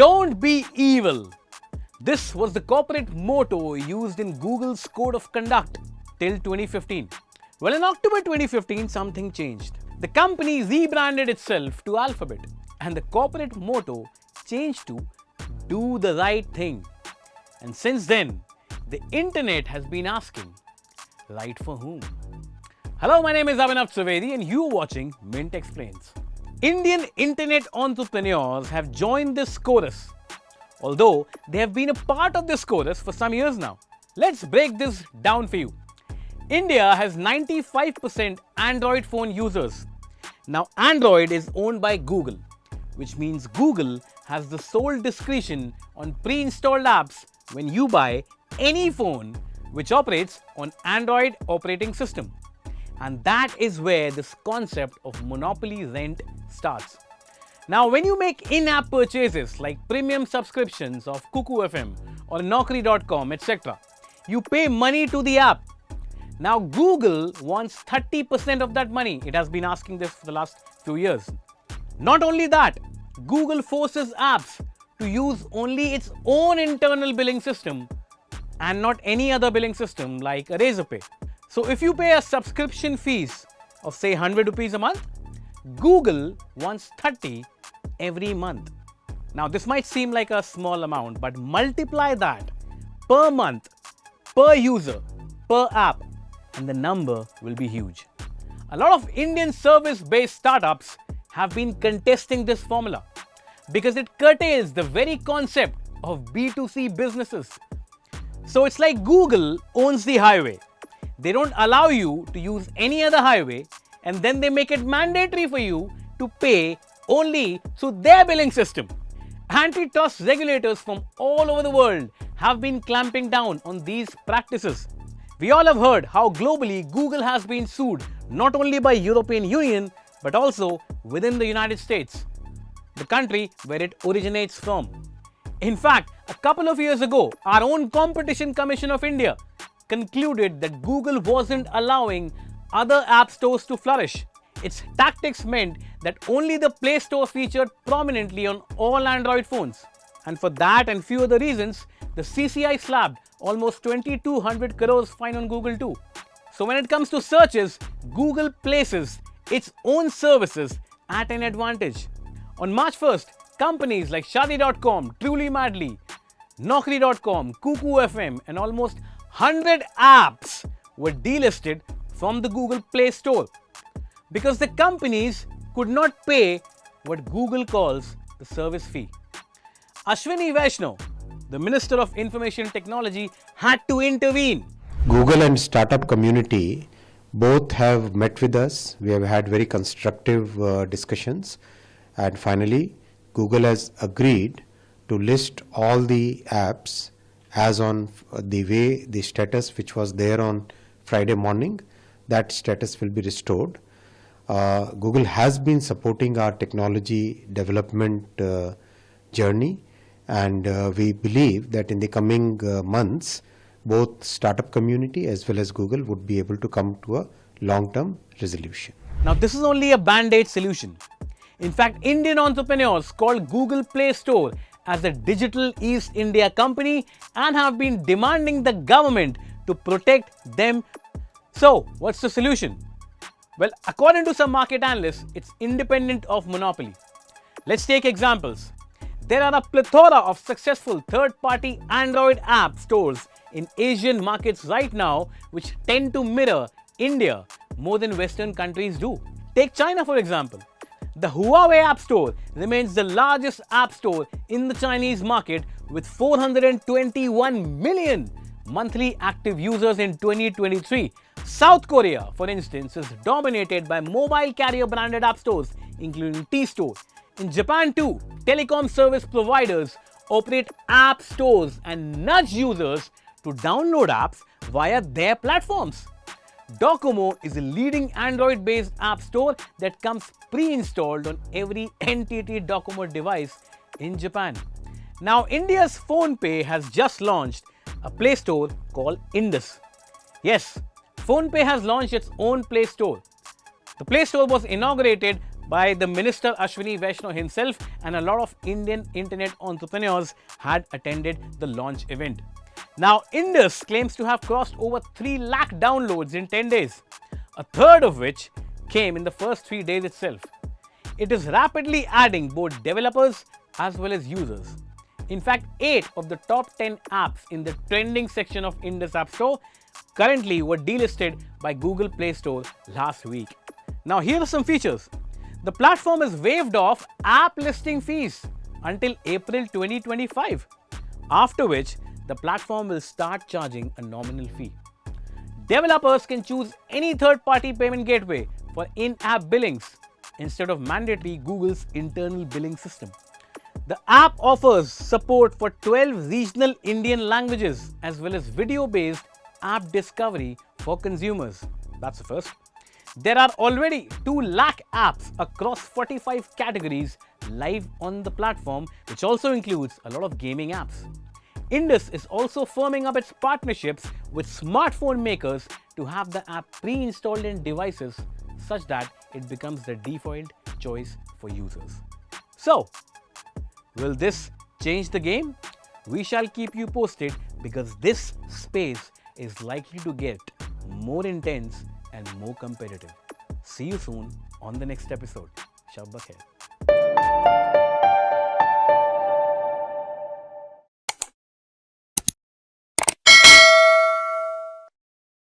Don't be evil. This was the corporate motto used in Google's code of conduct till 2015. Well, in October 2015, something changed. The company rebranded itself to Alphabet, and the corporate motto changed to do the right thing. And since then, the internet has been asking, right for whom? Hello, my name is Abhinav Trivedi and you're watching Mint Explains. Indian internet entrepreneurs have joined this chorus, although they have been a part of this chorus for some years now. Let's break this down for you. India has 95% Android phone users. Now, Android is owned by Google, which means Google has the sole discretion on pre-installed apps when you buy any phone which operates on Android operating system. And that is where this concept of monopoly rent starts. Now, when you make in-app purchases like premium subscriptions of Cuckoo FM or Naukri.com, etc., you pay money to the app. Now, Google wants 30% of that money. It has been asking this for the last few years. Not only that, Google forces apps to use only its own internal billing system and not any other billing system like Razorpay. So if you pay a subscription fees of say 100 rupees a month, Google wants 30 every month. Now this might seem like a small amount, but multiply that per month, per user, per app, and the number will be huge. A lot of Indian service-based startups have been contesting this formula because it curtails the very concept of B2C businesses. So it's like Google owns the highway. They don't allow you to use any other highway, and then they make it mandatory for you to pay only through their billing system. Antitrust regulators from all over the world have been clamping down on these practices. We all have heard how globally Google has been sued not only by European Union but also within the United States, the country where it originates from. In fact, a couple of years ago, our own Competition Commission of India concluded that Google wasn't allowing other app stores to flourish. Its tactics meant that only the Play Store featured prominently on all Android phones. And for that and few other reasons, the CCI slapped almost 2,200 crores fine on Google too. So when it comes to searches, Google places its own services at an advantage. On March 1st, companies like Shadi.com, Truly Madly, Naukri.com, Cuckoo FM, and almost 100 apps were delisted from the Google Play Store because the companies could not pay what Google calls the service fee. Ashwini Vaishnaw, the Minister of Information Technology, had to intervene. Google and startup community both have met with us. We have had very constructive discussions, and finally Google has agreed to list all the apps as on the way the status which was there on Friday morning. That status will be restored. Google has been supporting our technology development journey, and we believe that in the coming months both startup community as well as Google would be able to come to a long-term resolution. Now this is only a band-aid solution. In fact, Indian entrepreneurs called Google Play Store as a Digital East India company and have been demanding the government to protect them. So, what's the solution? Well, according to some market analysts, it's independent of monopoly. Let's take examples. There are a plethora of successful third-party Android app stores in Asian markets right now which tend to mirror India more than Western countries do. Take China for example. The Huawei App Store remains the largest app store in the Chinese market with 421 million monthly active users in 2023. South Korea, for instance, is dominated by mobile carrier branded app stores including T-Store. In Japan too, telecom service providers operate app stores and nudge users to download apps via their platforms. Docomo is a leading Android-based app store that comes pre-installed on every NTT Docomo device in Japan. Now, India's PhonePe has just launched a Play Store called Indus. Yes, PhonePe has launched its own Play Store. The Play Store was inaugurated by the Minister Ashwini Vaishnaw himself, and a lot of Indian internet entrepreneurs had attended the launch event. Now, Indus claims to have crossed over 3 lakh downloads in 10 days, a third of which came in the first 3 days itself. It is rapidly adding both developers as well as users. In fact, 8 of the top 10 apps in the trending section of Indus App Store currently were delisted by Google Play Store last week. Now, here are some features. The platform has waived off app listing fees until April 2025, after which the platform will start charging a nominal fee. Developers can choose any third-party payment gateway for in-app billings instead of mandatory Google's internal billing system. The app offers support for 12 regional Indian languages as well as video-based app discovery for consumers. That's the first. There are already 2 lakh apps across 45 categories live on the platform, which also includes a lot of gaming apps. Indus is also firming up its partnerships with smartphone makers to have the app pre-installed in devices such that it becomes the default choice for users. So, will this change the game? We shall keep you posted because this space is likely to get more intense and more competitive. See you soon on the next episode. Shab bakhair.